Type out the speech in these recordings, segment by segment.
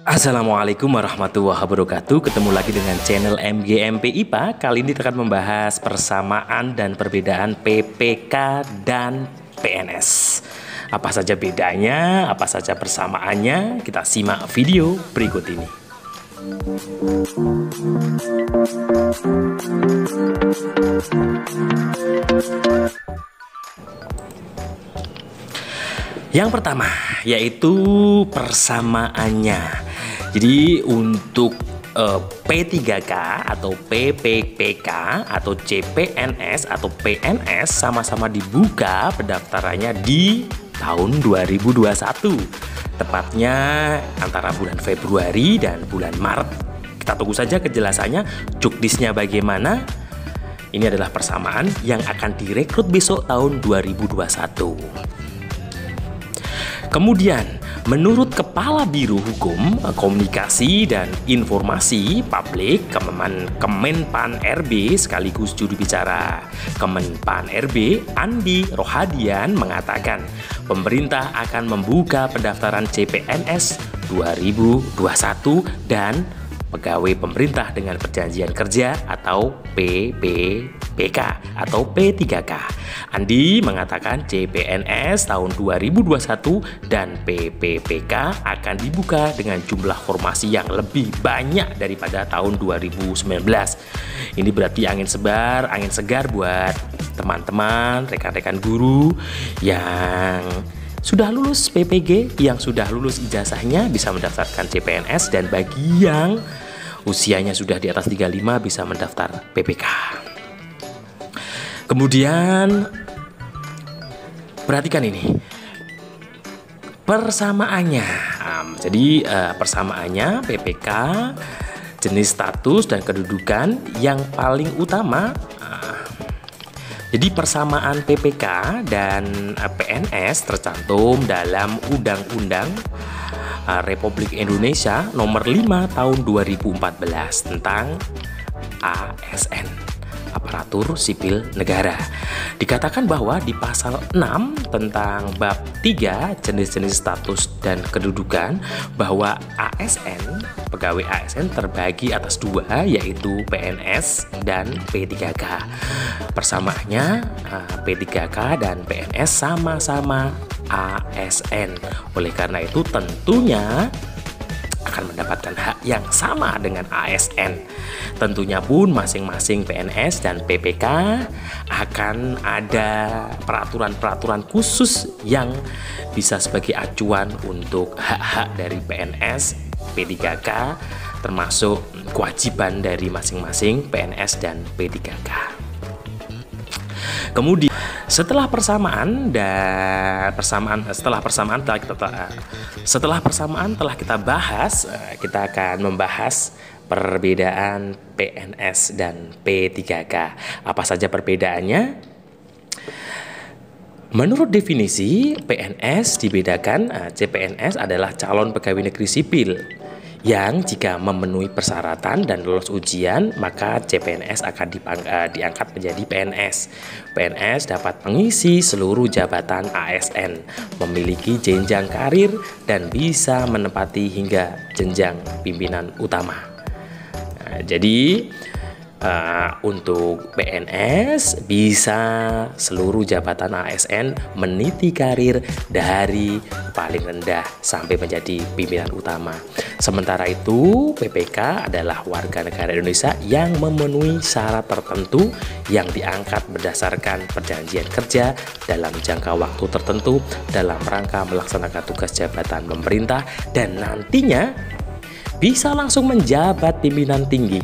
Assalamualaikum warahmatullahi wabarakatuh. Ketemu lagi dengan channel MGMP IPA. Kali ini akan membahas persamaan dan perbedaan PPK dan PNS. Apa saja bedanya, apa saja persamaannya? Kita simak video berikut ini. Yang pertama yaitu persamaannya. Jadi untuk P3K atau PPPK atau CPNS atau PNS sama-sama dibuka pendaftarannya di tahun 2021. Tepatnya antara bulan Februari dan bulan Maret. Kita tunggu saja kejelasannya, juknisnya bagaimana. Ini adalah persamaan yang akan direkrut besok tahun 2021. Kemudian, menurut Kepala Biro Hukum, Komunikasi dan Informasi Publik Kemenpan RB sekaligus juru bicara Kemenpan RB, Andi Rohadian mengatakan pemerintah akan membuka pendaftaran CPNS 2021 dan pegawai pemerintah dengan perjanjian kerja atau PPPK atau P3K. Andi mengatakan CPNS tahun 2021 dan PPPK akan dibuka dengan jumlah formasi yang lebih banyak daripada tahun 2019. Ini berarti angin segar buat teman-teman, rekan-rekan guru yang sudah lulus PPG, yang sudah lulus ijazahnya bisa mendaftarkan CPNS, dan bagi yang usianya sudah di atas 35 bisa mendaftar PPK. Kemudian perhatikan ini persamaannya. Jadi persamaannya PPK jenis status dan kedudukan yang paling utama. Jadi persamaan PPK dan PNS tercantum dalam Undang-Undang Republik Indonesia Nomor 5 Tahun 2014 tentang ASN, Aparatur Sipil Negara. Dikatakan bahwa di pasal 6 tentang bab 3 jenis-jenis status dan kedudukan bahwa ASN, pegawai ASN terbagi atas dua, yaitu PNS dan P3K. Persamaannya P3K dan PNS sama-sama ASN. Oleh karena itu tentunya akan mendapatkan hak yang sama dengan ASN. Tentunya pun masing-masing PNS dan PPK akan ada peraturan-peraturan khusus yang bisa sebagai acuan untuk hak-hak dari PNS, P3K, termasuk kewajiban dari masing-masing PNS dan P3K. Kemudian setelah persamaan telah kita bahas, kita akan membahas perbedaan PNS dan P3K. Apa saja perbedaannya? Menurut definisi PNS dibedakan, CPNS adalah calon pegawai negeri sipil yang jika memenuhi persyaratan dan lolos ujian, maka CPNS akan diangkat menjadi PNS. PNS dapat mengisi seluruh jabatan ASN, memiliki jenjang karir, dan bisa menempati hingga jenjang pimpinan utama. Jadi untuk PNS bisa seluruh jabatan ASN meniti karir dari paling rendah sampai menjadi pimpinan utama. Sementara itu PPK adalah warga negara Indonesia yang memenuhi syarat tertentu yang diangkat berdasarkan perjanjian kerja dalam jangka waktu tertentu dalam rangka melaksanakan tugas jabatan pemerintah dan nantinya bisa langsung menjabat pimpinan tinggi.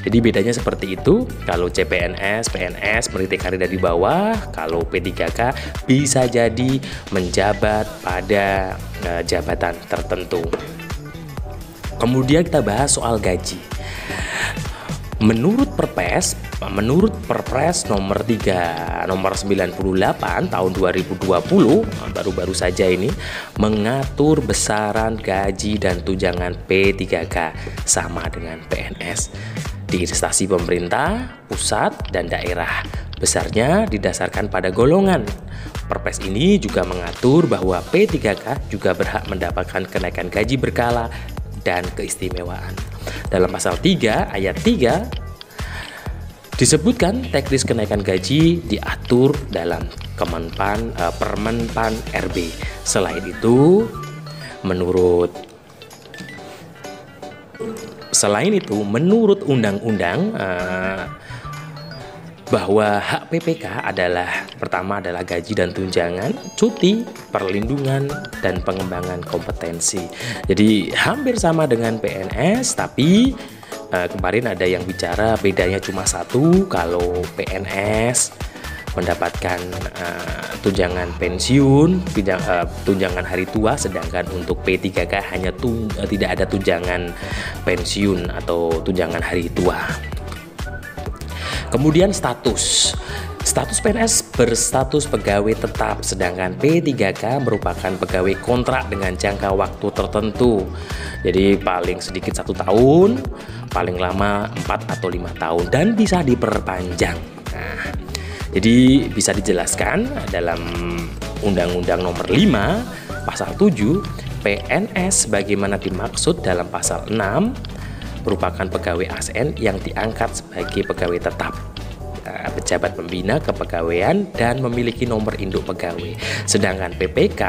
Jadi bedanya seperti itu. Kalau CPNS, PNS meniti karir dari bawah. Kalau P3K bisa jadi menjabat pada jabatan tertentu. Kemudian kita bahas soal gaji. Menurut Perpres nomor 98 tahun 2020 baru-baru saja ini mengatur besaran gaji dan tunjangan P3K sama dengan PNS di instansi pemerintah, pusat, dan daerah. Besarnya didasarkan pada golongan. Perpres ini juga mengatur bahwa P3K juga berhak mendapatkan kenaikan gaji berkala dan keistimewaan. Dalam pasal 3 ayat 3 disebutkan teknis kenaikan gaji diatur dalam Permenpan RB. Selain itu, menurut undang-undang bahwa hak PPK pertama adalah gaji dan tunjangan, cuti, perlindungan, dan pengembangan kompetensi. Jadi hampir sama dengan PNS, tapi kemarin ada yang bicara bedanya cuma satu. Kalau PNS mendapatkan tunjangan pensiun, tunjangan hari tua, sedangkan untuk P3K hanya tidak ada tunjangan pensiun atau tunjangan hari tua. Kemudian status PNS berstatus pegawai tetap, sedangkan P3K merupakan pegawai kontrak dengan jangka waktu tertentu. Jadi paling sedikit 1 tahun, paling lama 4 atau 5 tahun, dan bisa diperpanjang. Nah, jadi bisa dijelaskan dalam Undang-Undang Nomor 5 Pasal 7 PNS bagaimana dimaksud dalam Pasal 6 merupakan pegawai ASN yang diangkat sebagai pegawai tetap, pejabat pembina kepegawaian, dan memiliki nomor induk pegawai. Sedangkan PPK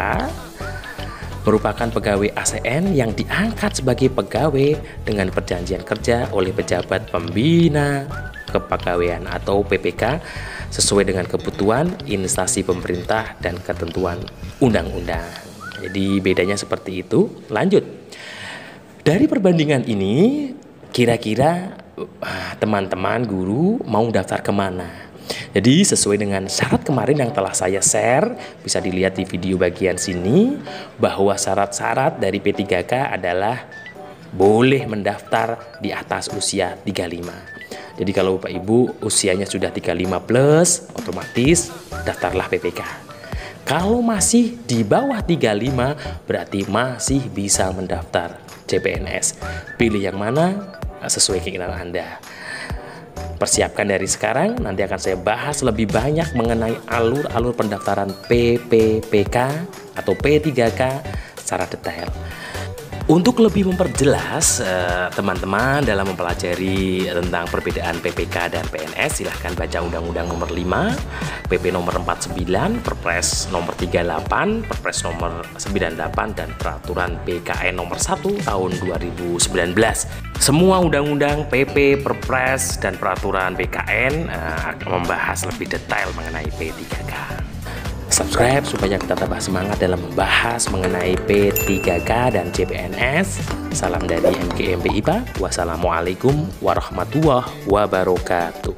merupakan pegawai ASN yang diangkat sebagai pegawai dengan perjanjian kerja oleh pejabat pembina kepegawaian atau PPK sesuai dengan kebutuhan instansi pemerintah dan ketentuan undang-undang. Jadi bedanya seperti itu. Lanjut. Dari perbandingan ini, kira-kira teman-teman guru mau daftar kemana? Jadi sesuai dengan syarat kemarin yang telah saya share, bisa dilihat di video bagian sini, bahwa syarat-syarat dari P3K adalah boleh mendaftar di atas usia 35. Jadi kalau Bapak Ibu usianya sudah 35 plus, otomatis daftarlah PPK. Kalau masih di bawah 35, berarti masih bisa mendaftar CPNS. Pilih yang mana sesuai keinginan Anda. Persiapkan dari sekarang, nanti akan saya bahas lebih banyak mengenai alur-alur pendaftaran PPPK atau P3K secara detail. Untuk lebih memperjelas teman-teman dalam mempelajari tentang perbedaan PPK dan PNS, silahkan baca Undang-Undang Nomor 5, PP Nomor 49, Perpres Nomor 38, Perpres Nomor 98, dan Peraturan BKN Nomor 1 tahun 2019. Semua undang-undang, PP, Perpres, dan Peraturan BKN akan membahas lebih detail mengenai P3K. Subscribe supaya kita tambah semangat dalam membahas mengenai P3K dan CPNS. Salam dari MGMP IPA. Wassalamualaikum warahmatullahi wabarakatuh.